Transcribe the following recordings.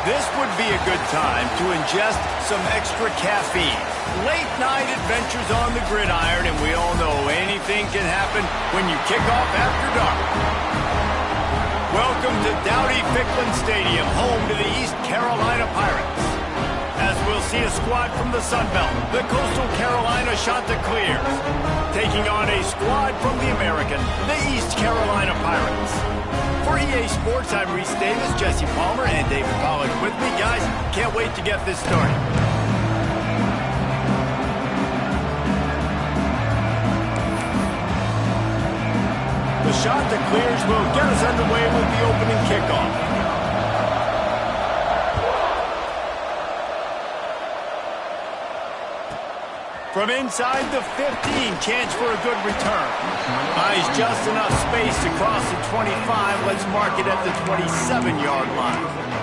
This would be a good time to ingest some extra caffeine. Late night adventures on the gridiron, and we all know anything can happen when you kick off after dark. Welcome to Dowdy-Ficklin Stadium, home to the East Carolina Pirates. As we'll see a squad from the Sun Belt, the Coastal Carolina Chanticleers, taking on a squad from the American, the East Carolina Pirates. For EA Sports, I'm Reese Davis, Jesse Palmer, and David Pollack with me. Guys, can't wait to get this started. The Chanticleers will get us underway with the opening kickoff. From inside the 15, chance for a good return. Buys just enough space to cross the 25. Let's mark it at the 27-yard line.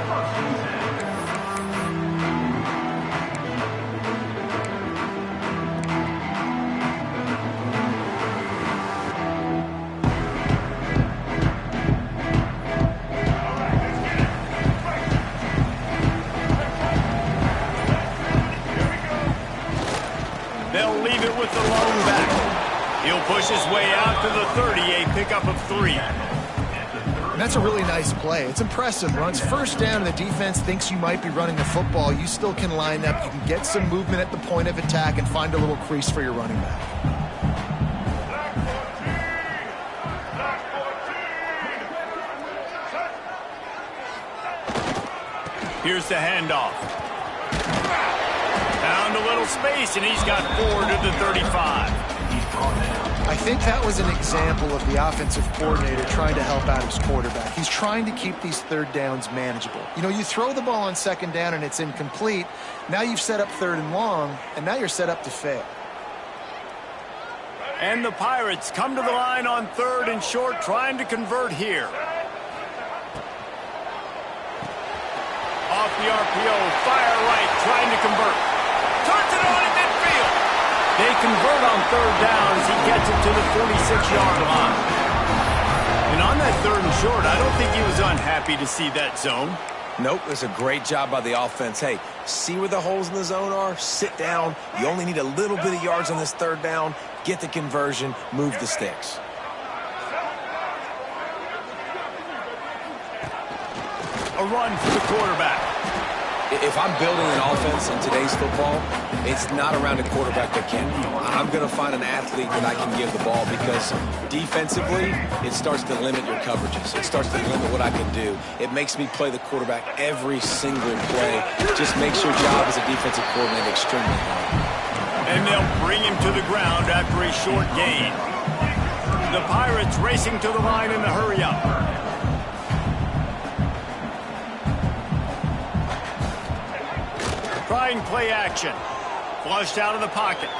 They'll leave it with the lone back. He'll push his way out to the 30, a pickup of 3. And that's a really nice play. It's impressive. Runs first down, and the defense thinks you might be running the football. You still can line up. You can get some movement at the point of attack and find a little crease for your running back. Here's the handoff. Found a little space, and he's got 4 to the 35. I think that was an example of the offensive coordinator trying to help out his quarterback. He's trying to keep these third downs manageable. You know, you throw the ball on second down and it's incomplete. Now you've set up third and long, and now you're set up to fail. And the Pirates come to the line on 3rd and short, trying to convert here. Off the RPO, fire right, trying to convert. Turns it on in midfield. They convert on 3rd down as he gets it to the 46-yard line. And on that 3rd and short, I don't think he was unhappy to see that zone. Nope, it's a great job by the offense. Hey, see where the holes in the zone are? Sit down. You only need a little bit of yards on this 3rd down. Get the conversion, move the sticks. A run for the quarterback. If I'm building an offense in today's football, it's not around a quarterback that can. I'm going to find an athlete that I can give the ball because defensively, it starts to limit your coverages. It starts to limit what I can do. It makes me play the quarterback every single play. Just makes your job as a defensive coordinator extremely hard. And they'll bring him to the ground after a short gain. The Pirates racing to the line in a hurry-up. Trying play action. Flushed out of the pocket.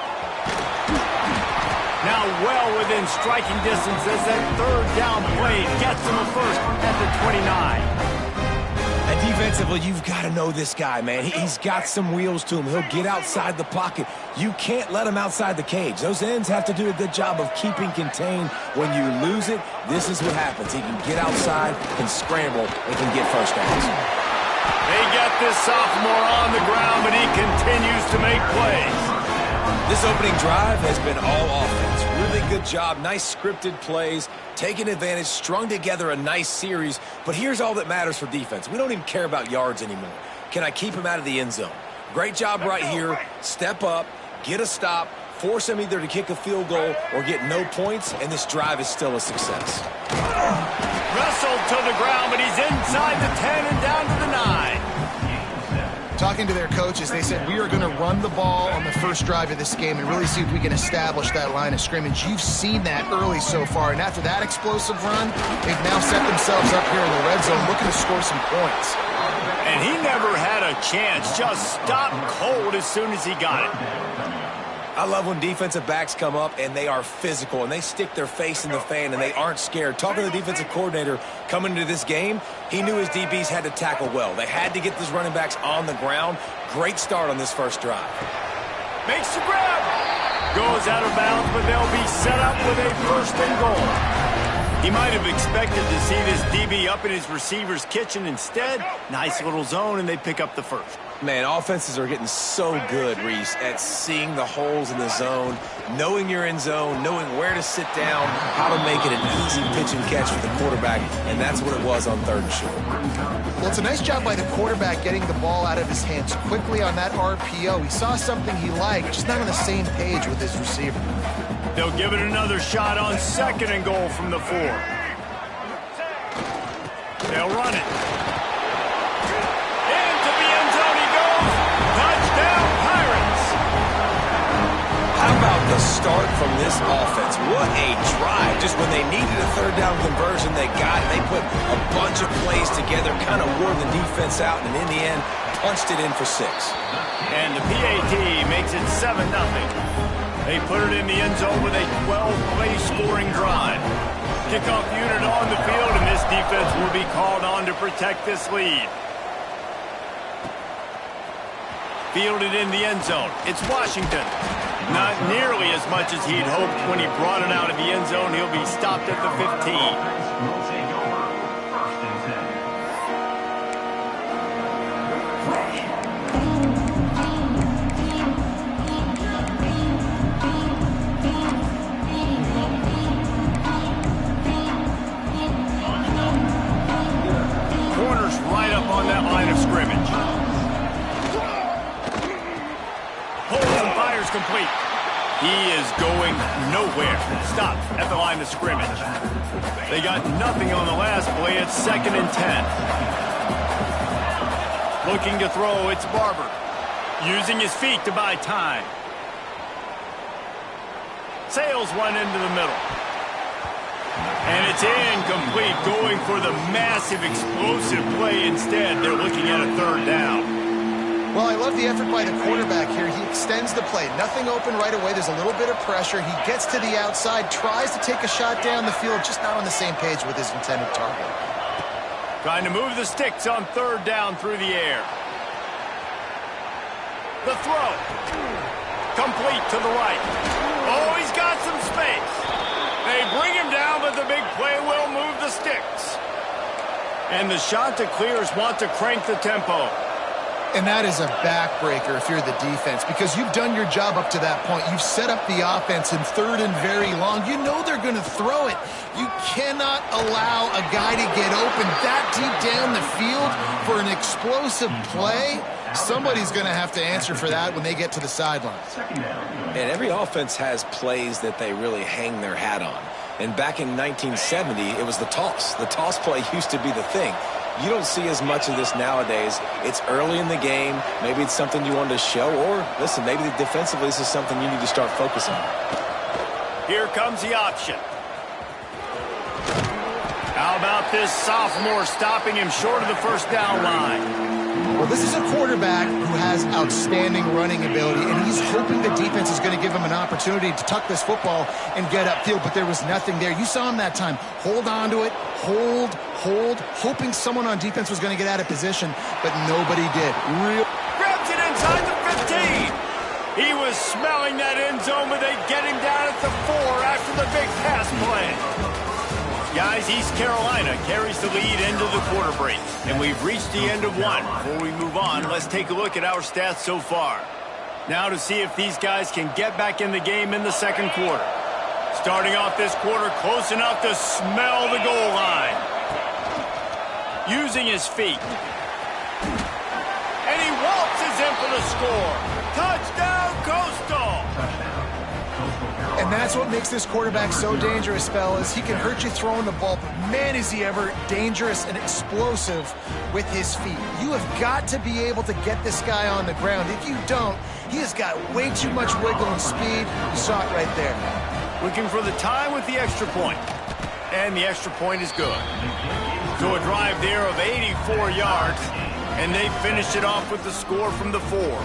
Now well within striking distance as that 3rd down play gets him a first at the 29. And defensively, you've got to know this guy, man. He's got some wheels to him. He'll get outside the pocket. You can't let him outside the cage. Those ends have to do a good job of keeping contained. When you lose it, this is what happens. He can get outside, can scramble, and can get first downs. They get this sophomore on the ground, but he continues to make plays. This opening drive has been all offense. Really good job. Nice scripted plays, taking advantage, strung together a nice series. But here's all that matters for defense. We don't even care about yards anymore. Can I keep him out of the end zone? Great job right here. Step up, get a stop, force him either to kick a field goal or get no points, and this drive is still a success. Wrestled to the ground, but he's inside the 10 and down to the 9. Talking to their coaches, they said, we are going to run the ball on the first drive of this game and really see if we can establish that line of scrimmage. You've seen that early so far, and after that explosive run, they've now set themselves up here in the red zone looking to score some points. And he never had a chance, just stopped cold as soon as he got it. I love when defensive backs come up and they are physical and they stick their face in the fan and they aren't scared. Talking to the defensive coordinator coming into this game, he knew his DBs had to tackle well. They had to get these running backs on the ground. Great start on this first drive. Makes the grab. Goes out of bounds, but they'll be set up with a 1st and goal. He might have expected to see this DB up in his receiver's kitchen. Instead, nice little zone, and they pick up the first. Man, offenses are getting so good, Reese, at seeing the holes in the zone, knowing you're in zone, knowing where to sit down, how to make it an easy pitch and catch for the quarterback, and that's what it was on 3rd and short. Well, it's a nice job by the quarterback getting the ball out of his hands quickly on that RPO. He saw something he liked, just not on the same page with his receiver. They'll give it another shot on 2nd and goal from the 4. They'll run it. Into the end zone he goes. Touchdown, Pirates. How about the start from this offense? What a drive. Just when they needed a 3rd down conversion, they got it. They put a bunch of plays together, kind of wore the defense out, and in the end, punched it in for 6. And the PAT makes it 7-0. They put it in the end zone with a 12-play scoring drive. Kickoff unit on the field, and this defense will be called on to protect this lead. Fielded in the end zone. It's Washington. Not nearly as much as he'd hoped when he brought it out of the end zone. He'll be stopped at the 15. On that line of scrimmage. Pulls and fires complete. He is going nowhere. Stopped at the line of scrimmage. They got nothing on the last play. It's 2nd and 10. Looking to throw, it's Barber. Using his feet to buy time. Sails one into the middle. And it's incomplete, going for the massive, explosive play instead. They're looking at a 3rd down. Well, I love the effort by the quarterback here. He extends the play. Nothing open right away. There's a little bit of pressure. He gets to the outside, tries to take a shot down the field, just not on the same page with his intended target. Trying to move the sticks on 3rd down through the air. The throw. Complete to the right. Oh, he's got some space. They bring him down, but the big play will move the sticks. And the shot to clears want to crank the tempo. And that is a backbreaker if you're the defense, because you've done your job up to that point. You've set up the offense in 3rd and very long. You know they're going to throw it. You cannot allow a guy to get open that deep down the field for an explosive play. Somebody's going to have to answer for that when they get to the sidelines. And every offense has plays that they really hang their hat on. And back in 1970, it was the toss. The toss play used to be the thing. You don't see as much of this nowadays. It's early in the game. Maybe it's something you wanted to show. Or, listen, maybe defensively this is something you need to start focusing on. Here comes the option. How about this sophomore stopping him short of the 1st down line? Well, this is a quarterback who has outstanding running ability, and he's hoping the defense is going to give him an opportunity to tuck this football and get upfield, but there was nothing there. You saw him that time. Hold on to it, hold, hoping someone on defense was going to get out of position, but nobody did. Grabs it inside the 15. He was smelling that end zone, but they get him down at the 4 after the big pass play. Guys, East Carolina carries the lead into the quarter break, and we've reached the end of one. Before we move on, let's take a look at our stats so far. Now to see if these guys can get back in the game in the 2nd quarter. Starting off this quarter close enough to smell the goal line. Using his feet. And he waltzes in for the score. Touchdown, Coastal! And that's what makes this quarterback so dangerous, fellas. He can hurt you throwing the ball, but man, is he ever dangerous and explosive with his feet. You have got to be able to get this guy on the ground. If you don't, he has got way too much wiggle and speed. You saw it right there. Looking for the tie with the extra point. And the extra point is good. So a drive there of 84 yards, and they finish it off with the score from the 4.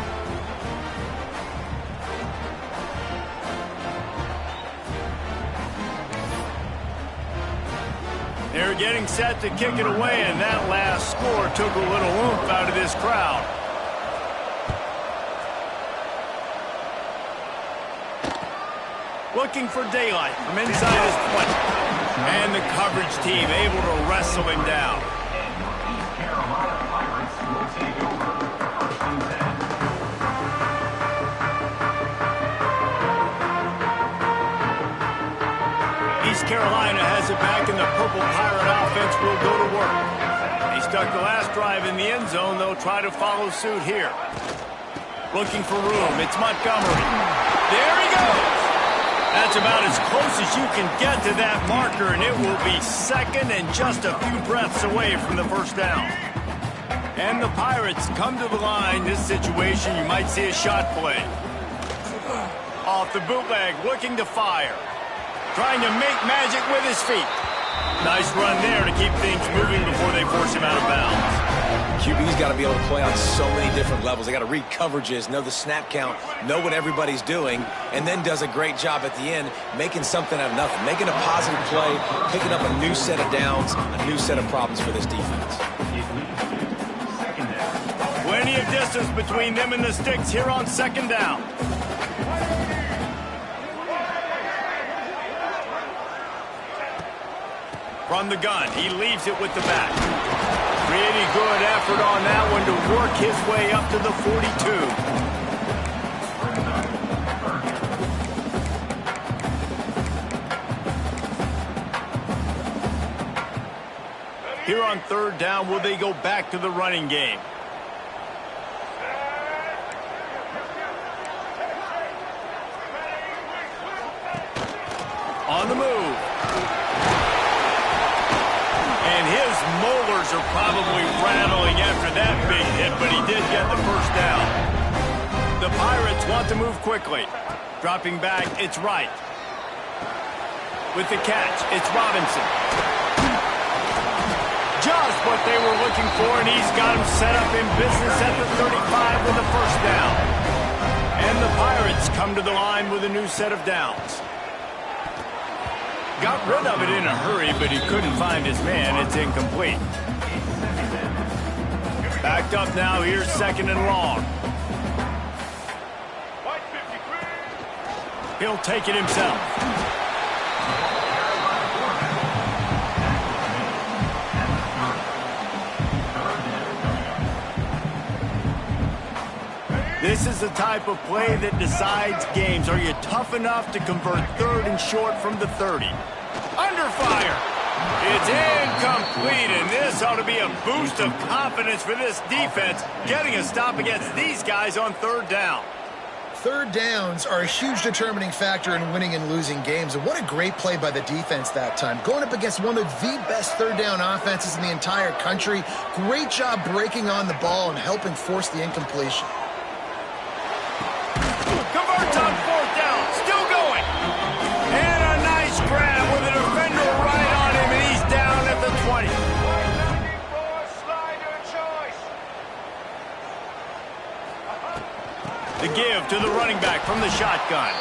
They're getting set to kick it away, and that last score took a little oomph out of this crowd. Looking for daylight from inside his 20. And the coverage team able to wrestle him down. East Carolina has it back, and the Purple Pirate offense will go to work. They stuck the last drive in the end zone. They'll try to follow suit here. Looking for room. It's Montgomery. There he goes. That's about as close as you can get to that marker, and it will be second and just a few breaths away from the first down. And the Pirates come to the line. This situation, you might see a shot play. Off the bootleg, looking to fire. Trying to make magic with his feet. Nice run there to keep things moving before they force him out of bounds. QB's got to be able to play on so many different levels. They got to read coverages, know the snap count, know what everybody's doing, and then does a great job at the end making something out of nothing, making a positive play, picking up a new set of downs, a new set of problems for this defense. Plenty of distance between them and the sticks here on second down. From the gun, he leaves it with the back. Pretty good effort on that one to work his way up to the 42. Here on third down, will they go back to the running game? On the move. And his molars are probably rattling after that big hit, but he did get the first down. The Pirates want to move quickly. Dropping back, it's Wright. With the catch, it's Robinson. Just what they were looking for, and he's got him set up in business at the 35 with the first down. And the Pirates come to the line with a new set of downs. Got rid of it in a hurry, but he couldn't find his man. It's incomplete. Backed up now. Here's second and long. He'll take it himself. This is the type of play that decides games. Are you tough enough to convert third and short from the 30? Under fire. It's incomplete, and this ought to be a boost of confidence for this defense, getting a stop against these guys on third down. Third downs are a huge determining factor in winning and losing games, and what a great play by the defense that time. Going up against one of the best third down offenses in the entire country. Great job breaking on the ball and helping force the incompletion. Converts on fourth down, still going. And a nice grab with a defender right on him, and he's down at the 20. The give to the running back from the shotgun.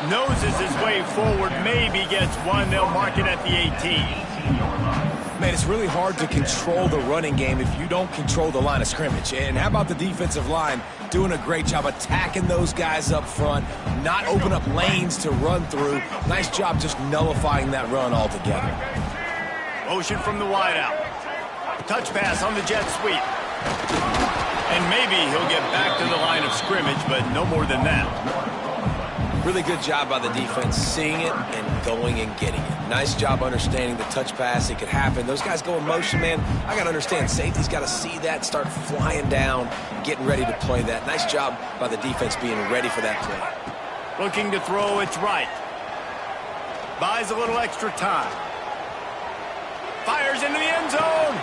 Noses his way forward, maybe gets one. They'll mark it at the 18. Man, it's really hard to control the running game if you don't control the line of scrimmage. And how about the defensive line doing a great job attacking those guys up front, not open up lanes to run through. Nice job just nullifying that run altogether. Motion from the wideout. Touch pass on the jet sweep. And maybe he'll get back to the line of scrimmage, but no more than that. Really good job by the defense, seeing it and going and getting it. Nice job understanding the touch pass. It could happen. Those guys go in motion, man. I got to understand. Safety's got to see that, start flying down, getting ready to play that. Nice job by the defense being ready for that play. Looking to throw, it's right. Buys a little extra time. Fires into the end zone.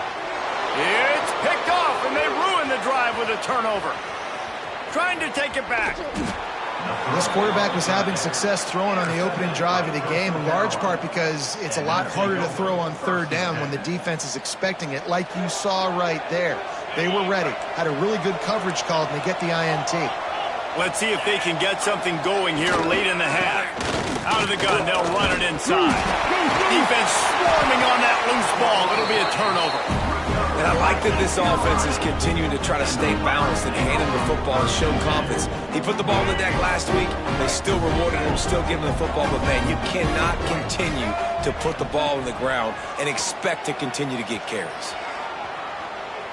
It's picked off, and they ruin the drive with a turnover. Trying to take it back. This quarterback was having success throwing on the opening drive of the game, in large part because it's a lot harder to throw on third down when the defense is expecting it, like you saw right there. They were ready, had a really good coverage call, and they get the INT. Let's see if they can get something going here late in the half. Out of the gun, they'll run it inside. Defense swarming on that loose ball. It'll be a turnover. And I like that this offense is continuing to try to stay balanced and hand him the football and show confidence. He put the ball on the deck last week. They still rewarded him, still giving him the football. But, man, you cannot continue to put the ball on the ground and expect to continue to get carries.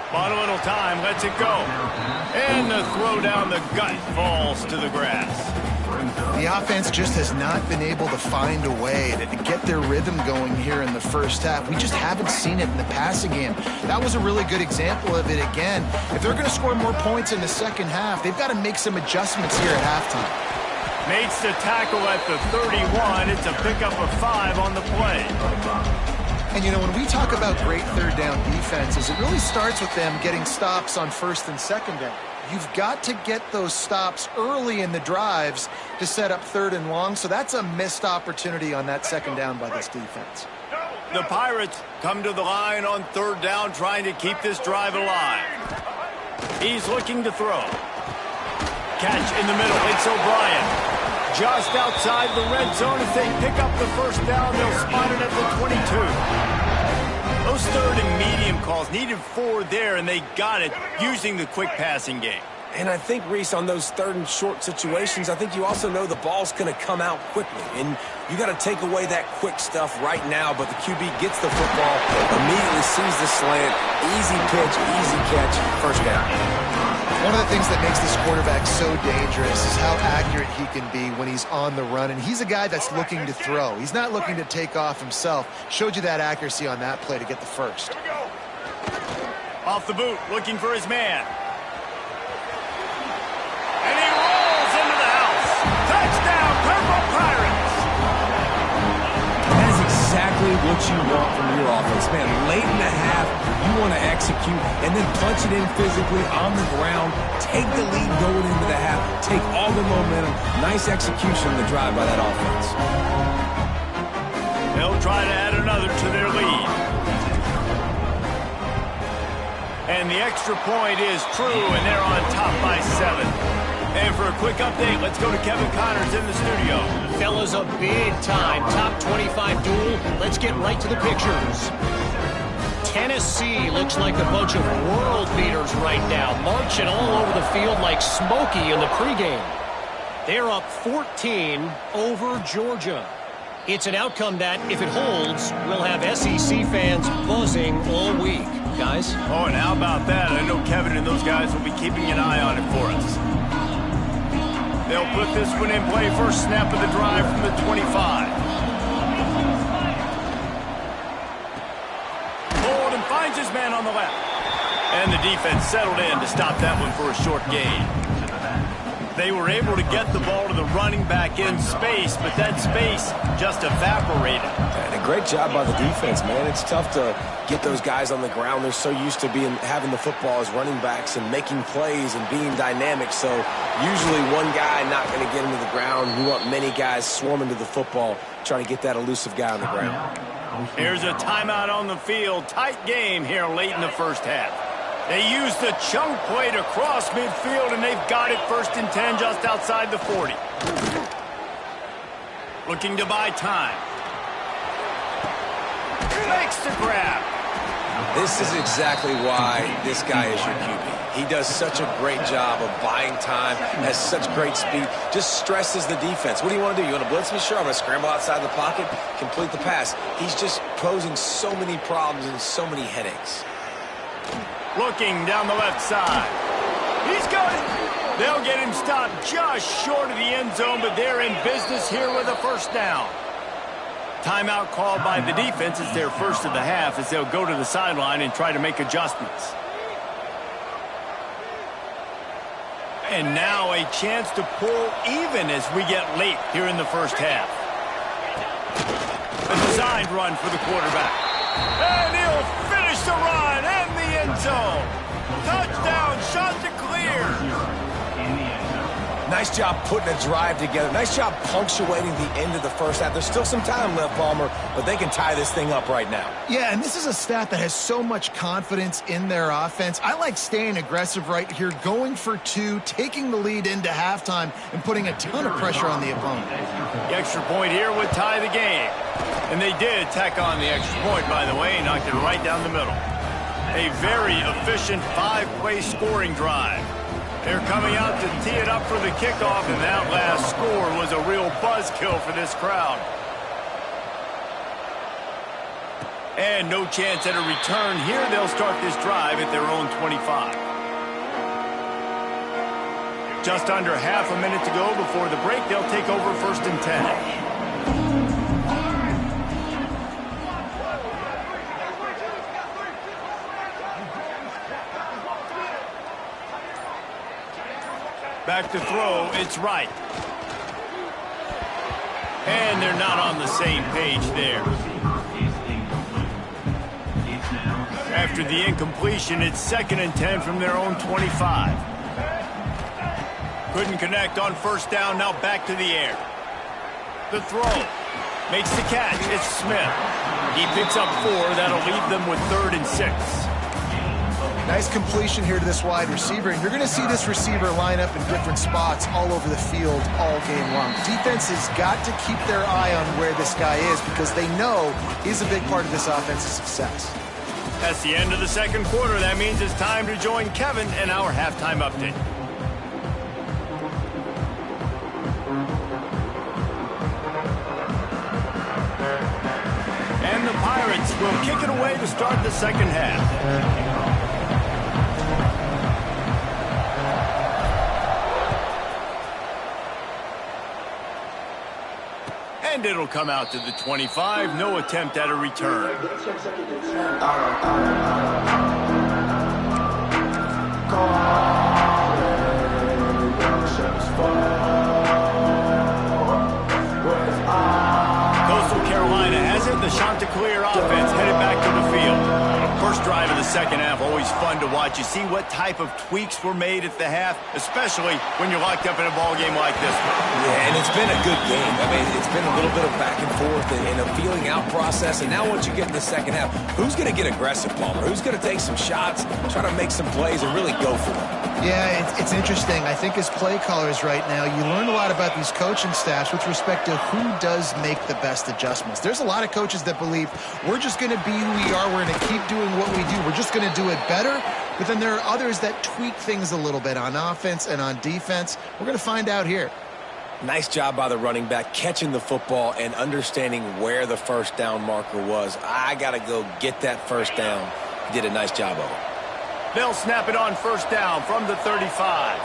Bought a little time, lets it go. And the throw down the gut falls to the grass. The offense just has not been able to find a way to get their rhythm going here in the first half. We just haven't seen it in the passing game. That was a really good example of it again. If they're going to score more points in the second half, they've got to make some adjustments here at halftime. Makes the tackle at the 31. It's a pickup of 5 on the play. And, you know, when we talk about great third down defenses, it really starts with them getting stops on first and second down. You've got to get those stops early in the drives to set up third and long, so that's a missed opportunity on that second down by this defense. The Pirates come to the line on third down, trying to keep this drive alive. He's looking to throw. Catch in the middle. It's O'Brien. Just outside the red zone. As they pick up the first down, they'll spot it at the 22. Those third and medium calls needed 4 there, and they got it using the quick passing game. And I think, Reese, on those third and short situations, I think you also know the ball's going to come out quickly. And you got to take away that quick stuff right now. But the QB gets the football, immediately sees the slant, easy pitch, easy catch, first down. One of the things that makes this quarterback so dangerous is how accurate he can be when he's on the run. And he's a guy that's looking to throw. He's not looking to take off himself. Showed you that accuracy on that play to get the first. Off the boot, looking for his man. And he rolls into the house. Touchdown, Purple Pirates! That is exactly what you want from your offense, man. Late in the half, you want to execute and then punch it in physically on the ground. Take the lead going into the half. Take all the momentum. Nice execution on the drive by that offense. They'll try to add another to their lead. And the extra point is true, and they're on top by 7. And for a quick update, let's go to Kevin Connors in the studio. Fellas, a big-time top 25 duel. Let's get right to the pictures. Tennessee looks like a bunch of world beaters right now, marching all over the field like Smokey in the pregame. They're up 14 over Georgia. It's an outcome that, if it holds, we'll have SEC fans buzzing all week. Guys? Oh, and how about that? I know Kevin and those guys will be keeping an eye on it for us. They'll put this one in play. First snap of the drive from the 25. Hold and finds his man on the left. And the defense settled in to stop that one for a short gain. They were able to get the ball to the running back in space, but that space just evaporated. And a great job by the defense, man. It's tough to get those guys on the ground. They're so used to having the football as running backs and making plays and being dynamic. So usually one guy not going to get into the ground. You want many guys swarming to the football, trying to get that elusive guy on the ground. Here's a timeout on the field. Tight game here late in the first half. They used the chunk play to cross midfield, and they've got it first and 10 just outside the 40. Looking to buy time. Makes the grab. This is exactly why this guy is your QB. He does such a great job of buying time, has such great speed, just stresses the defense. What do you want to do? You want to blitz me? Sure, I'm going to scramble outside the pocket, complete the pass. He's just posing so many problems and so many headaches. Looking down the left side. He's got it. They'll get him stopped just short of the end zone, but they're in business here with a first down. Timeout called by the defense. It's their first of the half as they'll go to the sideline and try to make adjustments. And now a chance to pull even as we get late here in the first half. A designed run for the quarterback. And he'll finish the run and the end zone. Touchdown, shot to clear. Nice job putting a drive together. Nice job punctuating the end of the first half. There's still some time left, Palmer, but they can tie this thing up right now. Yeah, and this is a staff that has so much confidence in their offense. I like staying aggressive right here, going for 2, taking the lead into halftime, and putting a ton of pressure on the opponent. The extra point here would tie the game. And they did tack on the extra point, by the way, knocked it right down the middle. A very efficient 5-play scoring drive. They're coming out to tee it up for the kickoff, and that last score was a real buzzkill for this crowd. And no chance at a return here. They'll start this drive at their own 25. Just under half a minute to go before the break. They'll take over 1st and 10. Back to throw, it's right. And they're not on the same page there. After the incompletion, it's 2nd and 10 from their own 25. Couldn't connect on 1st down, now back to the air. The throw, makes the catch, it's Smith. He picks up 4, that'll leave them with 3rd and 6. Nice completion here to this wide receiver, and you're going to see this receiver line up in different spots all over the field all game long. Defense has got to keep their eye on where this guy is because they know he's a big part of this offense's success. That's the end of the 2nd quarter. That means it's time to join Kevin in our halftime update. And the Pirates will kick it away to start the 2nd half. And it'll come out to the 25. No attempt at a return. Coastal Carolina has it. The Chanticleer offense headed back to the field. First drive of the 2nd half, always fun to watch. You see what type of tweaks were made at the half, especially when you're locked up in a ball game like this one. Yeah, and it's been a good game. I mean, it's been a little bit of back and forth and a feeling out process. And now once you get in the 2nd half, who's going to get aggressive, Palmer? Who's going to take some shots, try to make some plays, and really go for it? Yeah, it's interesting. I think as play callers right now, you learn a lot about these coaching staffs with respect to who does make the best adjustments. There's a lot of coaches that believe we're just going to be who we are. We're going to keep doing what we do. We're just going to do it better. But then there are others that tweak things a little bit on offense and on defense. We're going to find out here. Nice job by the running back catching the football and understanding where the 1st down marker was. I got to go get that 1st down. He did a nice job of it. They'll snap it on 1st down from the 35.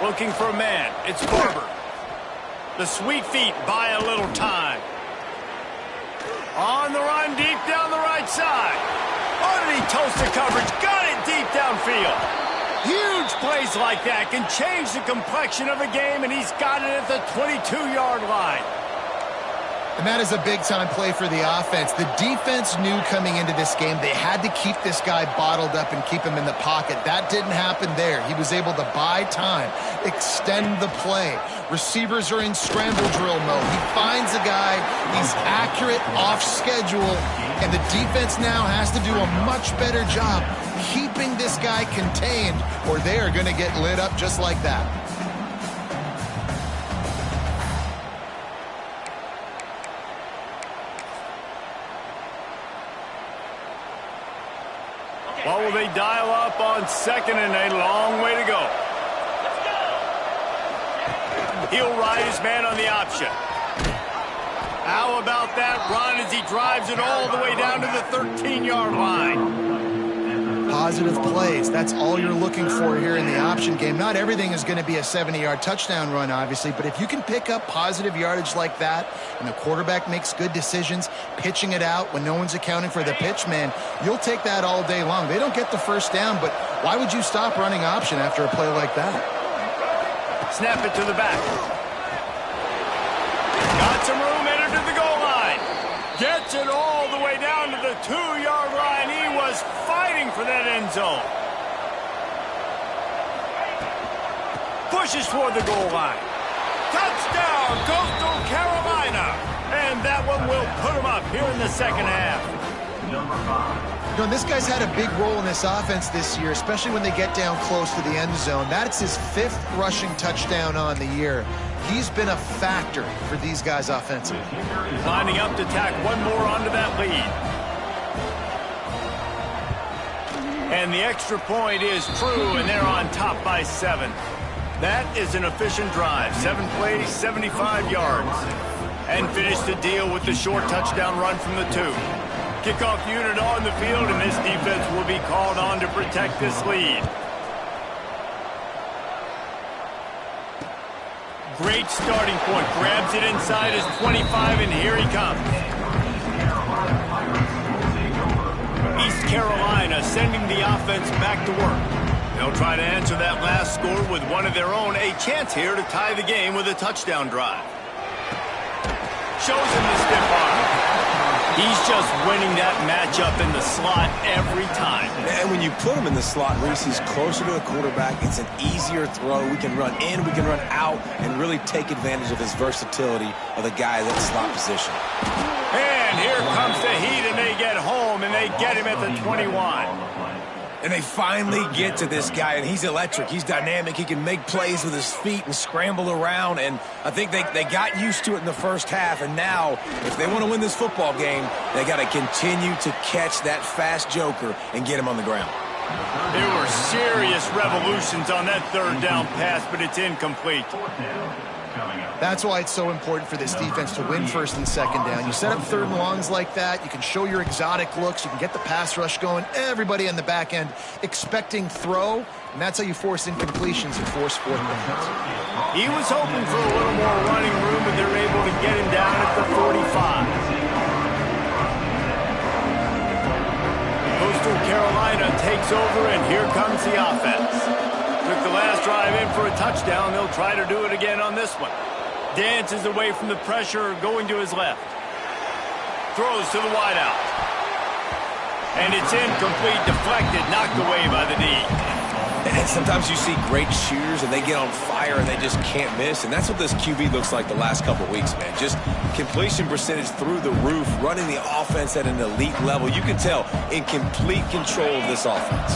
Looking for a man. It's Barber. The sweet feet buy a little time. On the run, deep down the right side. Oh, did he toast the coverage? Got it deep downfield. Huge plays like that can change the complexion of a game, and he's got it at the 22-yard line. And that is a big-time play for the offense. The defense knew coming into this game they had to keep this guy bottled up and keep him in the pocket. That didn't happen there. He was able to buy time, extend the play. Receivers are in scramble drill mode. He finds a guy, he's accurate, off schedule, and the defense now has to do a much better job keeping this guy contained, or they are going to get lit up just like that. What will they dial up on 2nd and a long way to go? He'll ride his man on the option. How about that run as he drives it all the way down to the 13-yard line? Positive plays. That's all you're looking for here in the option game. Not everything is going to be a 70-yard touchdown run, obviously, but if you can pick up positive yardage like that and the quarterback makes good decisions, pitching it out when no one's accounting for the pitch, man, you'll take that all day long. They don't get the 1st down, but why would you stop running option after a play like that? Snap it to the back. Got some room, entered to the goal line. Gets it all the way down to the 2-yard line. He was fighting for that end zone. Pushes toward the goal line. Touchdown, Coastal Carolina. And that one will put him up here in the 2nd half. You know, this guy's had a big role in this offense this year, especially when they get down close to the end zone. That's his 5th rushing touchdown on the year. He's been a factor for these guys offensively. Lining up to tack one more onto that lead. And the extra point is true, and they're on top by 7. That is an efficient drive. 7 plays, 75 yards. And finish the deal with the short touchdown run from the 2. Kickoff unit on the field, and this defense will be called on to protect this lead. Great starting point. Grabs it inside his 25, and here he comes. East Carolina sending the offense back to work. They'll try to answer that last score with one of their own. A chance here to tie the game with a touchdown drive. Shows him the stiff arm. He's just winning that matchup in the slot every time. And when you put him in the slot, Reese, he's closer to the quarterback. It's an easier throw. We can run in, we can run out, and really take advantage of his versatility of the guy in that slot position. And here comes the heat, and they get home, and they get him at the 21. And they finally get to this guy, and he's electric. He's dynamic. He can make plays with his feet and scramble around, and I think they got used to it in the first half, and now, if they want to win this football game, they got to continue to catch that fast joker and get him on the ground. There were serious revolutions on that 3rd down pass, but it's incomplete. That's why it's so important for this defense to win 1st and 2nd down. You set up 3rd and longs like that, you can show your exotic looks, you can get the pass rush going, everybody on the back end expecting throw, and that's how you force incompletions and force 4th downs. He was hoping for a little more running room, but they're able to get him down at the 45. Coastal Carolina takes over, and here comes the offense. Took the last drive in for a touchdown. They'll try to do it again on this one. Dances away from the pressure, going to his left. Throws to the wideout. And it's incomplete, deflected, knocked away by the D. And sometimes you see great shooters and they get on fire and they just can't miss. And that's what this QB looks like the last couple weeks, man. Just completion percentage through the roof, running the offense at an elite level. You can tell in complete control of this offense.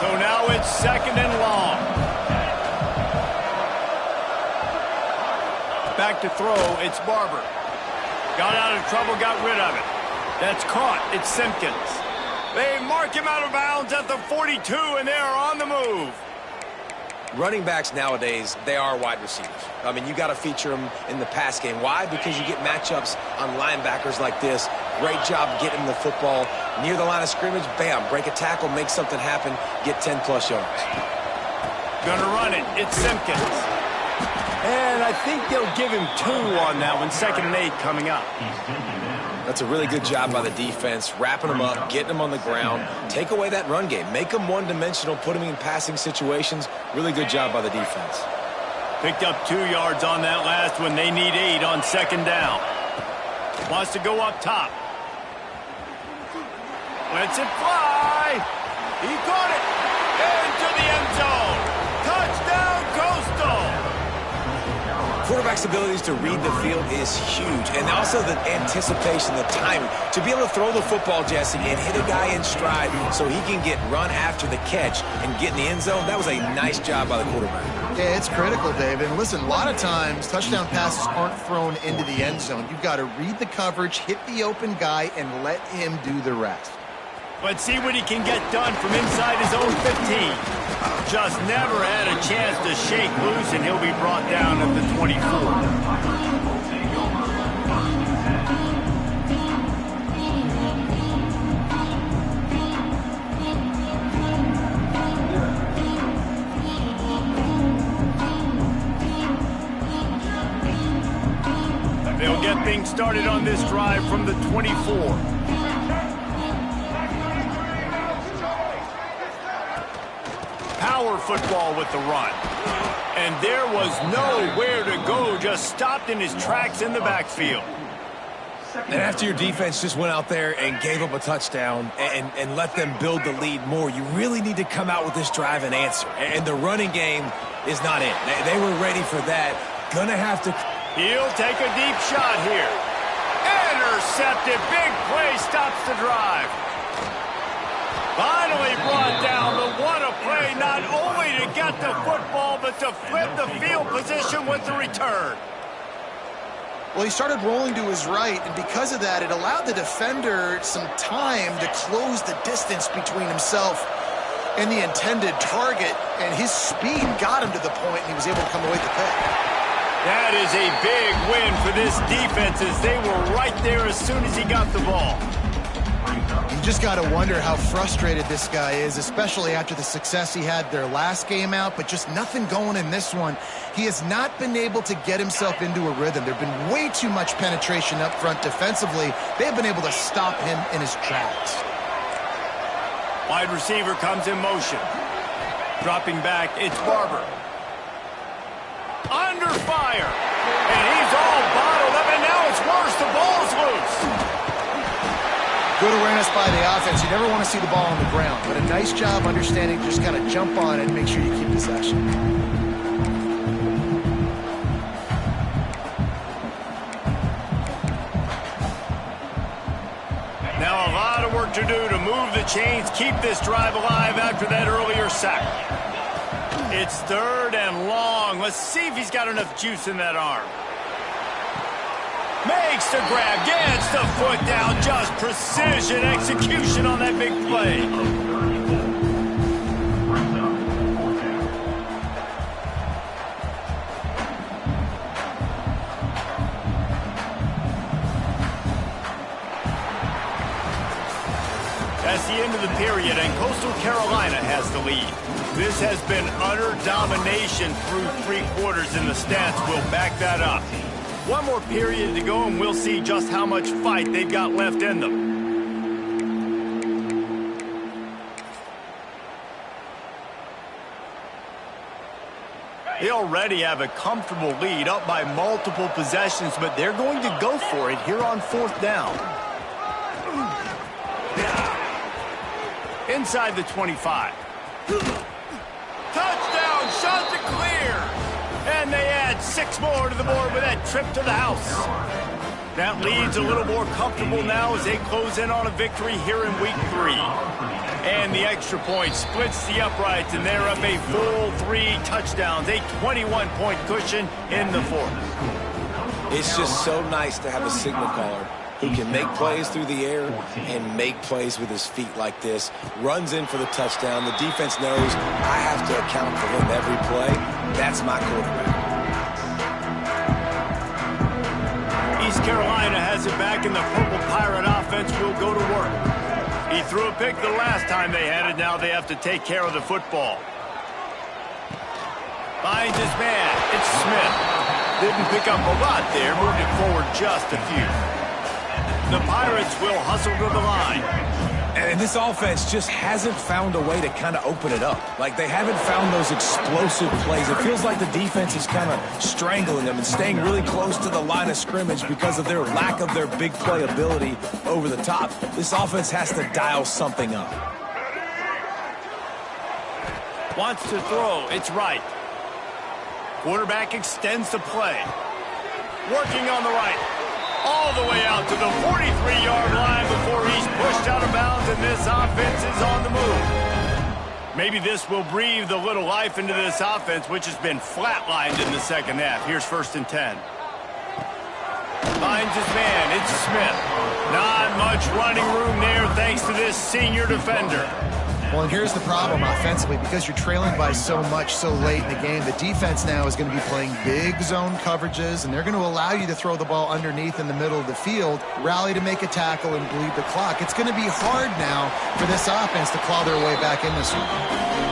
So now it's 2nd and long. Back to throw, it's Barber. Got out of trouble, got rid of it. That's caught, it's Simpkins. They mark him out of bounds at the 42, and they are on the move. Running backs nowadays, they are wide receivers. I mean, you got to feature them in the pass game. Why? Because you get matchups on linebackers like this. Great job getting the football near the line of scrimmage. Bam, break a tackle, make something happen, get 10-plus yards. Gonna run it, it's Simpkins. And I think they'll give him 2 on that one. 2nd and 8 coming up. That's a really good job by the defense, wrapping them up, getting them on the ground. Take away that run game. Make them one-dimensional, put them in passing situations. Really good job by the defense. Picked up 2 yards on that last one. They need 8 on 2nd down. Wants to go up top. Lets it fly. He caught it. Into the end zone. Touchdown, Coastal. Quarterback's abilities to read the field is huge, and also the anticipation, the timing. To be able to throw the football, Jesse, and hit a guy in stride so he can get run after the catch and get in the end zone, that was a nice job by the quarterback. Yeah, it's critical, David. And listen, a lot of times, touchdown passes aren't thrown into the end zone. You've got to read the coverage, hit the open guy, and let him do the rest. Let's see what he can get done from inside his own 15. Just never had a chance to shake loose, and he'll be brought down at the 24. They'll get things started on this drive from the 24. Power football with the run. And there was nowhere to go, just stopped in his tracks in the backfield. And after your defense just went out there and gave up a touchdown and let them build the lead more, you really need to come out with this drive and answer. And the running game is not it. They were ready for that. Gonna have to... He'll take a deep shot here. Intercepted. Big play stops the drive. Finally brought down, but what a play, not only to get the football, but to flip the field position with the return. Well, he started rolling to his right, and because of that, it allowed the defender some time to close the distance between himself and the intended target, and his speed got him to the point, and he was able to come away with the pick. That is a big win for this defense, as they were right there as soon as he got the ball. You just got to wonder how frustrated this guy is, especially after the success he had their last game out, but just nothing going in this one. He has not been able to get himself into a rhythm. There's been way too much penetration up front defensively. They've been able to stop him in his tracks. Wide receiver comes in motion. Dropping back, it's Barber. Under fire. And he's all bottled up, and now it's worse. The ball's loose. Good awareness by the offense. You never want to see the ball on the ground, but a nice job understanding just kind of jump on it and make sure you keep possession. Now a lot of work to do to move the chains, keep this drive alive after that earlier sack. It's 3rd and long. Let's see if he's got enough juice in that arm. Makes the grab, gets the foot down, just precision execution on that big play. That's the end of the period, and Coastal Carolina has the lead. This has been utter domination through 3 quarters, and the stats will back that up. One more period to go, and we'll see just how much fight they've got left in them. They already have a comfortable lead, up by multiple possessions, but they're going to go for it here on 4th down. Inside the 25. Touchdown, shot to clear. And they add 6 more to the board with that trip to the house. That lead's a little more comfortable now as they close in on a victory here in week 3. And the extra point splits the uprights, and they're up a full 3 touchdowns, a 21-point cushion in the 4th. It's just so nice to have a signal caller who can make plays through the air and make plays with his feet like this. Runs in for the touchdown. The defense knows I have to account for him every play. That's my quarterback. East Carolina has it back, and the Purple Pirate offense will go to work. He threw a pick the last time they had it. Now they have to take care of the football. Finds his man. It's Smith. Didn't pick up a lot there. Moved it forward just a few. The Pirates will hustle to the line. And this offense just hasn't found a way to kind of open it up. Like, they haven't found those explosive plays. It feels like the defense is kind of strangling them and staying really close to the line of scrimmage because of their lack of their big play ability over the top. This offense has to dial something up. Wants to throw. It's right. Quarterback extends the play. Working on the right. All the way out to the 43-yard line before he's pushed out of bounds, and this offense is on the move. Maybe this will breathe a little life into this offense, which has been flatlined in the second half. Here's 1st and 10. Finds his man. It's Smith. Not much running room there thanks to this senior defender. Well, and here's the problem offensively. Because you're trailing by so much so late in the game, the defense now is going to be playing big zone coverages, and they're going to allow you to throw the ball underneath in the middle of the field, rally to make a tackle, and bleed the clock. It's going to be hard now for this offense to claw their way back in this one.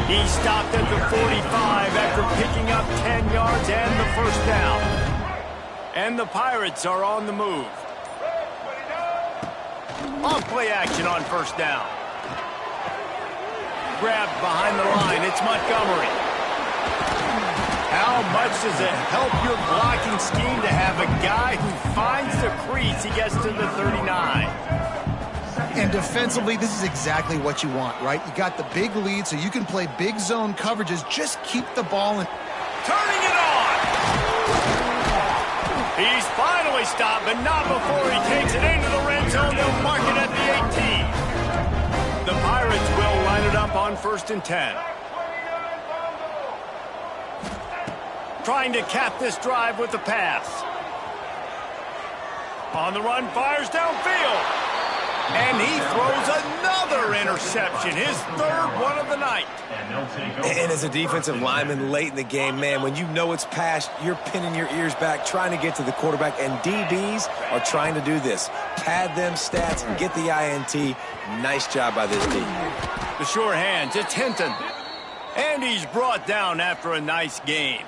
He stopped at the 45 after picking up 10 yards and the 1st down. And the Pirates are on the move. On play action on 1st down. Grabbed behind the line. It's Montgomery. How much does it help your blocking scheme to have a guy who finds the crease? He gets to the 39. And defensively, this is exactly what you want, right? You got the big lead, so you can play big zone coverages. Just keep the ball in. Turning it on. He's finally stopped, but not before he takes it into the red zone. They'll mark it at the 18. The Pirates will line it up on 1st and 10. Trying to cap this drive with the pass. On the run, fires downfield. And he throws another interception, his 3rd one of the night. And as a defensive lineman late in the game, man, when you know it's passed, you're pinning your ears back, trying to get to the quarterback, and DBs are trying to do this. Pad them stats and get the INT. Nice job by this D. The sure hands, it's Hinton. And he's brought down after a nice game.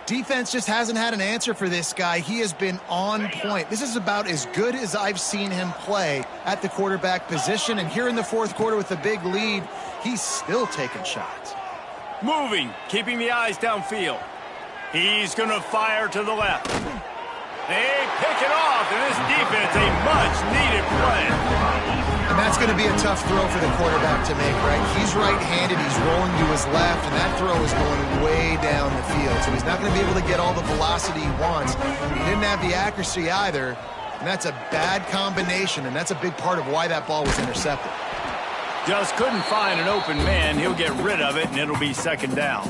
Defense just hasn't had an answer for this guy. He has been on point. This is about as good as I've seen him play at the quarterback position. And here in the 4th quarter with a big lead, he's still taking shots. Moving, keeping the eyes downfield. He's going to fire to the left. They pick it off, and this defense, a much-needed play. And that's going to be a tough throw for the quarterback to make, right? He's right-handed, he's rolling to his left, and that throw is going way down the field. So he's not going to be able to get all the velocity he wants. He didn't have the accuracy either, and that's a bad combination, and that's a big part of why that ball was intercepted. Just couldn't find an open man. He'll get rid of it, and it'll be 2nd down.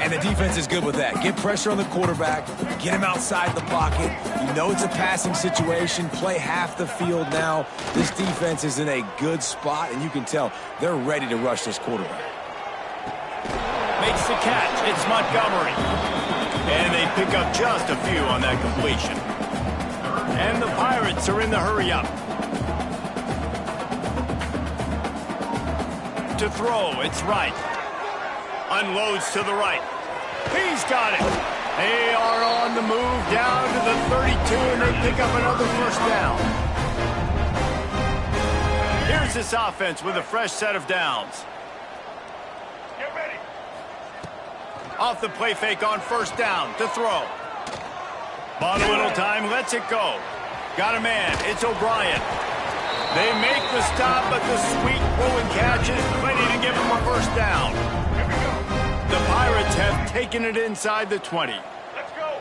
And the defense is good with that. Get pressure on the quarterback, get him outside the pocket. You know it's a passing situation. Play half the field now. This defense is in a good spot, and you can tell they're ready to rush this quarterback. Makes the catch. It's Montgomery. And they pick up just a few on that completion. And the Pirates are in the hurry-up. To throw, it's right. Unloads to the right. He's got it. They are on the move down to the 32, and they pick up another 1st down. Here's this offense with a fresh set of downs. Get ready. Off the play fake on 1st down to throw. Bought a little time, lets it go. Got a man, it's O'Brien. They make the stop, but the sweet rolling catch is plenty to give them a 1st down. The Pirates have taken it inside the 20. Let's go.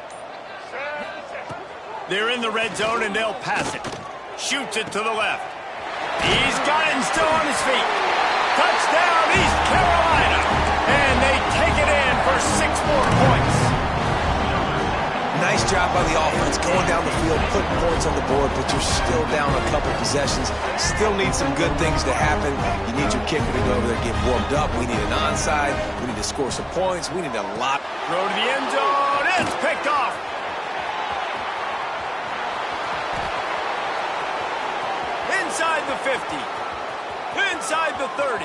They're in the red zone, and they'll pass it. Shoots it to the left. He's got it and still on his feet. Touchdown, East Carolina. And they take it in for 6 more points. Nice job by the offense, going down the field, putting points on the board, but you're still down a couple possessions. Still need some good things to happen. You need your kicker to go over there and get warmed up. We need an onside. We need to score some points. We need a lot. Throw to the end zone. It's picked off. Inside the 50. Inside the 30.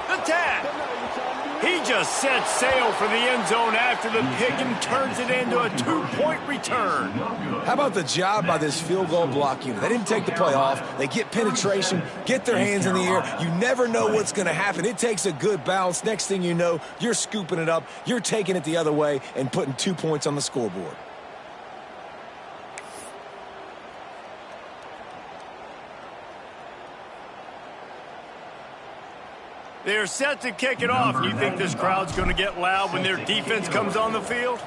The 10. He just sets sail for the end zone after the pick and turns it into a 2-point return. How about the job by this field goal block unit? They didn't take the play off. They get penetration, get their hands in the air. You never know what's going to happen. It takes a good bounce. Next thing you know, you're scooping it up. You're taking it the other way and putting 2 points on the scoreboard. They're set to kick it off. You think this crowd's going to get loud when their defense comes on the field?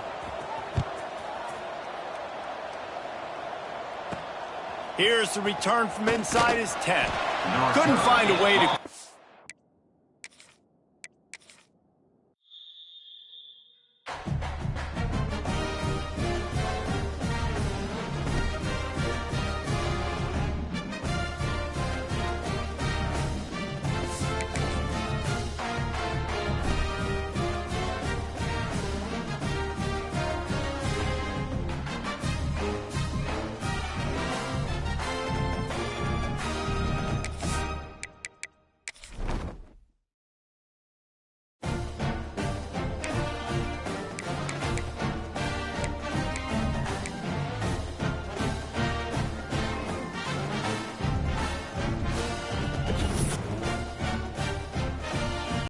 Here's the return from inside his 10. Couldn't find a way to...